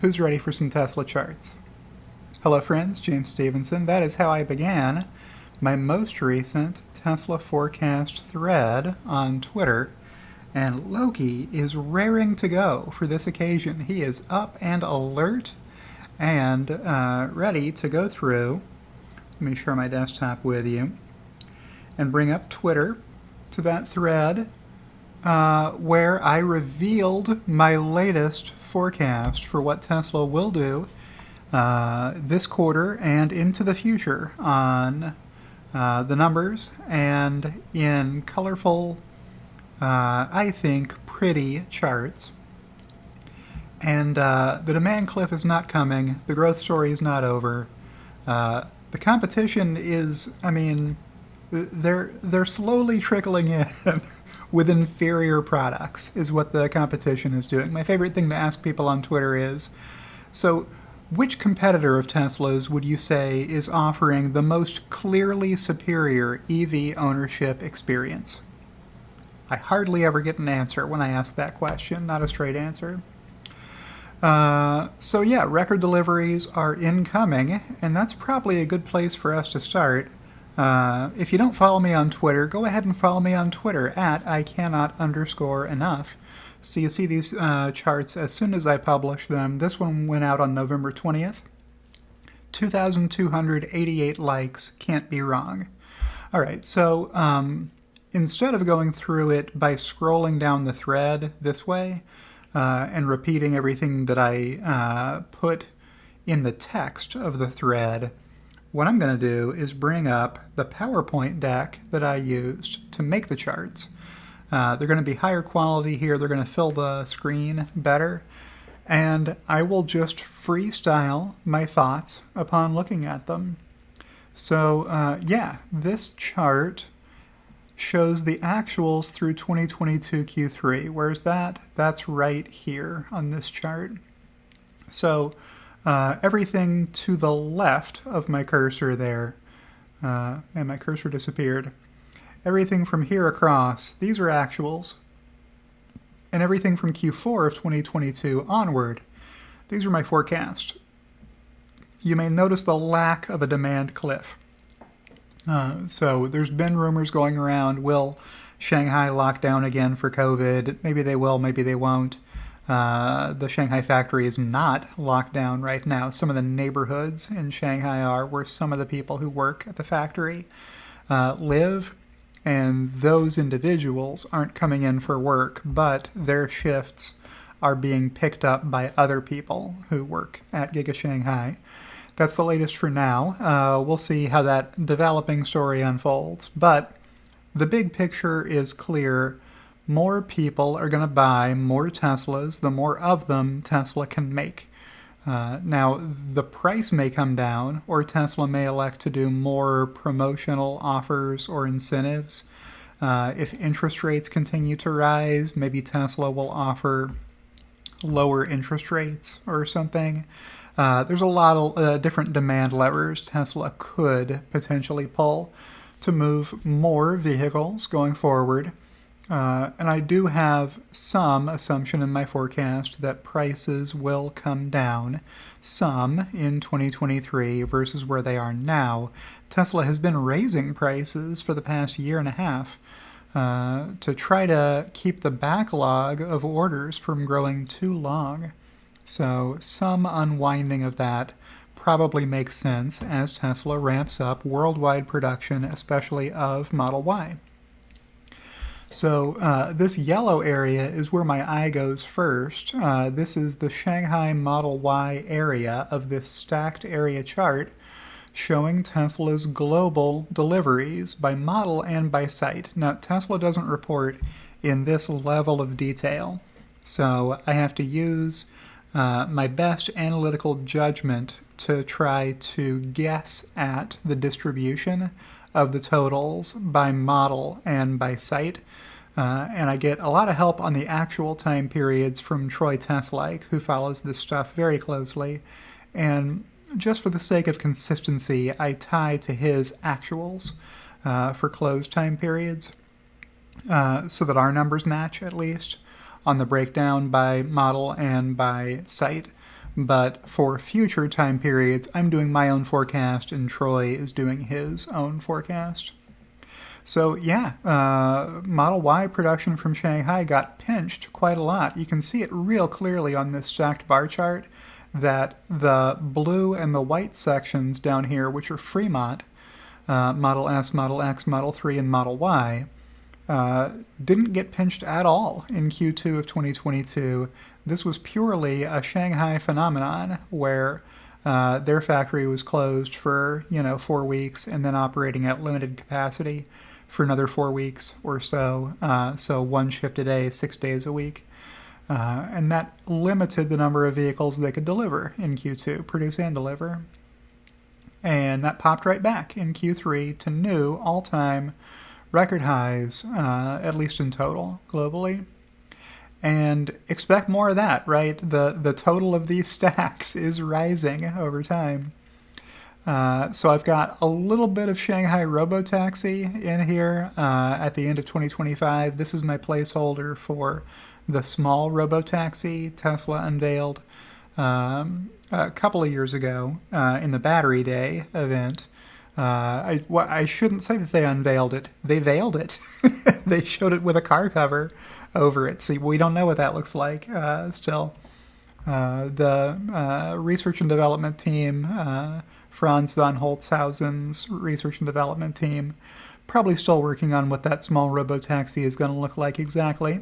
Who's ready for some Tesla charts? Hello friends, James Stevenson. That is how I began my most recent Tesla forecast thread on Twitter. And Loki is raring to go for this occasion. He is up and alert and ready to go through. Let me share my desktop with you and bring up Twitter to that thread where I revealed my latest forecast for what Tesla will do this quarter and into the future on the numbers and in colorful, I think, pretty charts. And the demand cliff is not coming. The growth story is not over. The competition is, they're slowly trickling in with inferior products is what the competition is doing. My favorite thing to ask people on Twitter is, so which competitor of Tesla's would you say is offering the most clearly superior EV ownership experience? I hardly ever get an answer when I ask that question, not a straight answer. So yeah, record deliveries are incoming, and that's probably a good place for us to start. If you don't follow me on Twitter, go ahead and follow me on Twitter at @ICannot_enough. So you see these charts as soon as I publish them. This one went out on November 20th. 2,288 likes, can't be wrong. All right, so instead of going through it by scrolling down the thread this way and repeating everything that I put in the text of the thread, what I'm going to do is bring up the PowerPoint deck that I used to make the charts. They're going to be higher quality here. They're going to fill the screen better. And I will just freestyle my thoughts upon looking at them. So yeah, this chart shows the actuals through 2022 Q3. Where's that? That's right here on this chart. So everything to the left of my cursor there, and my cursor disappeared. Everything from here across, these are actuals. And everything from Q4 of 2022 onward, these are my forecasts. You may notice the lack of a demand cliff. So there's been rumors going around, will Shanghai lock down again for COVID? Maybe they will, maybe they won't. The Shanghai factory is not locked down right now. Some of the neighborhoods in Shanghai are where some of the people who work at the factory live, and those individuals aren't coming in for work, but their shifts are being picked up by other people who work at Giga Shanghai. That's the latest for now. We'll see how that developing story unfolds. But the big picture is clear. More people are going to buy more Teslas. The more of them Tesla can make. Now, the price may come down, or Tesla may elect to do more promotional offers or incentives. If interest rates continue to rise, maybe Tesla will offer lower interest rates or something. There's a lot of different demand levers Tesla could potentially pull to move more vehicles going forward. And I do have some assumption in my forecast that prices will come down some in 2023 versus where they are now. Tesla has been raising prices for the past year and a half to try to keep the backlog of orders from growing too long. So some unwinding of that probably makes sense as Tesla ramps up worldwide production, especially of Model Y. So this yellow area is where my eye goes first. This is the Shanghai Model Y area of this stacked area chart showing Tesla's global deliveries by model and by site. Now, Tesla doesn't report in this level of detail, so I have to use my best analytical judgment to try to guess at the distribution of the totals by model and by site. And I get a lot of help on the actual time periods from Troy Teslike, who follows this stuff very closely. And just for the sake of consistency, I tie to his actuals for closed time periods so that our numbers match at least on the breakdown by model and by site. But for future time periods, I'm doing my own forecast and Troy is doing his own forecast. So yeah, Model Y production from Shanghai got pinched quite a lot. You can see it real clearly on this stacked bar chart that the blue and the white sections down here, which are Fremont, Model S, Model X, Model 3, and Model Y, didn't get pinched at all in Q2 of 2022. This was purely a Shanghai phenomenon where their factory was closed for 4 weeks and then operating at limited capacity for another 4 weeks or so. So one shift a day, 6 days a week. And that limited the number of vehicles they could deliver in Q2, produce and deliver. And that popped right back in Q3 to new all-time record highs, at least in total, globally. And expect more of that, right? The total of these stacks is rising over time. So I've got a little bit of Shanghai Robotaxi in here at the end of 2025. This is my placeholder for the small Robotaxi Tesla unveiled a couple of years ago in the Battery Day event. I shouldn't say that they unveiled it. They veiled it. They showed it with a car cover over it. See, we don't know what that looks like still. The research and development team, Franz von Holzhausen's research and development team, probably still working on what that small robotaxi is going to look like exactly.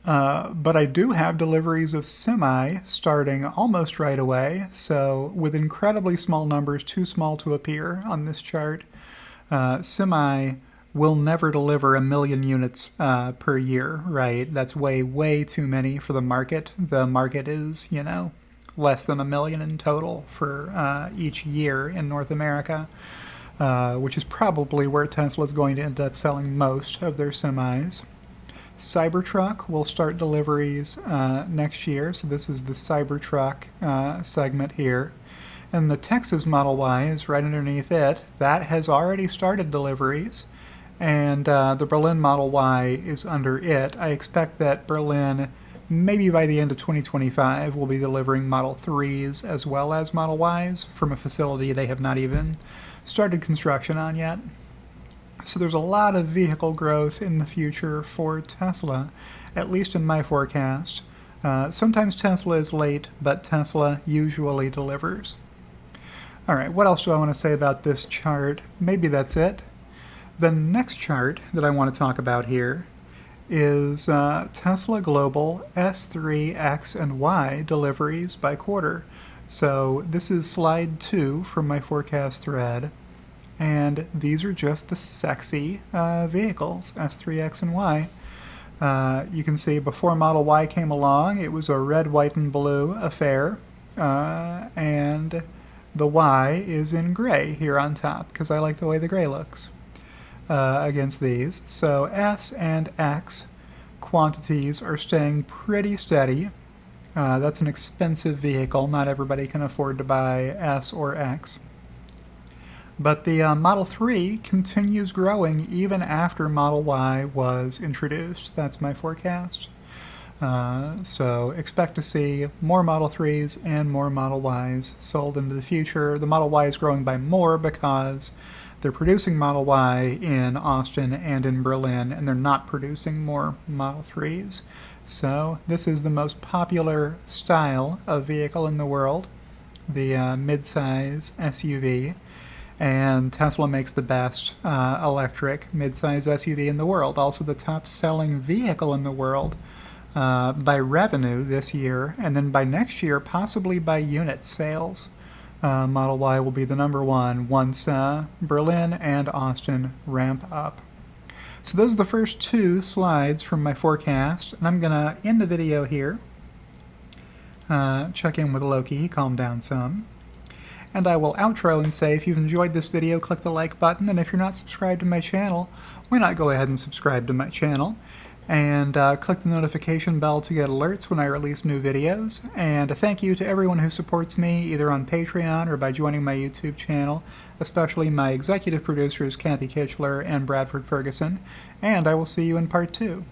But I do have deliveries of Semi starting almost right away, so with incredibly small numbers, too small to appear on this chart. Semi will never deliver 1 million units per year, right? That's way, way too many for the market. The market is, less than 1 million in total for each year in North America, which is probably where Tesla is going to end up selling most of their semis. Cybertruck will start deliveries next year, so this is the Cybertruck segment here. And the Texas Model Y is right underneath it. That has already started deliveries. And the Berlin Model Y is under it. I expect that Berlin, maybe by the end of 2025, will be delivering Model 3s as well as Model Ys from a facility they have not even started construction on yet. So there's a lot of vehicle growth in the future for Tesla, at least in my forecast. Sometimes Tesla is late, but Tesla usually delivers. All right, what else do I want to say about this chart? Maybe that's it. The next chart that I want to talk about here is Tesla Global S3, X, and Y deliveries by quarter. So this is slide 2 from my forecast thread. And these are just the sexy vehicles, S3, X, and Y. You can see before Model Y came along, it was a red, white, and blue affair. And the Y is in gray here on top, because I like the way the gray looks against these. So S and X quantities are staying pretty steady. That's an expensive vehicle. Not everybody can afford to buy S or X. But the Model 3 continues growing even after Model Y was introduced. That's my forecast. So expect to see more Model 3s and more Model Ys sold into the future. The Model Y is growing by more because they're producing Model Y in Austin and in Berlin, and they're not producing more Model 3s. So this is the most popular style of vehicle in the world, the midsize SUV. And Tesla makes the best electric midsize SUV in the world, also the top selling vehicle in the world by revenue this year, and then by next year possibly by unit sales. Model Y will be the number one once Berlin and Austin ramp up. So those are the first 2 slides from my forecast, and I'm going to end the video here. Check in with Loki, calm down some. And I will outro and say if you've enjoyed this video, click the like button, and if you're not subscribed to my channel, why not go ahead and subscribe to my channel, and click the notification bell to get alerts when I release new videos. And a thank you to everyone who supports me either on Patreon or by joining my YouTube channel, especially my executive producers Kathy Kitchler and Bradford Ferguson, and I will see you in part 2.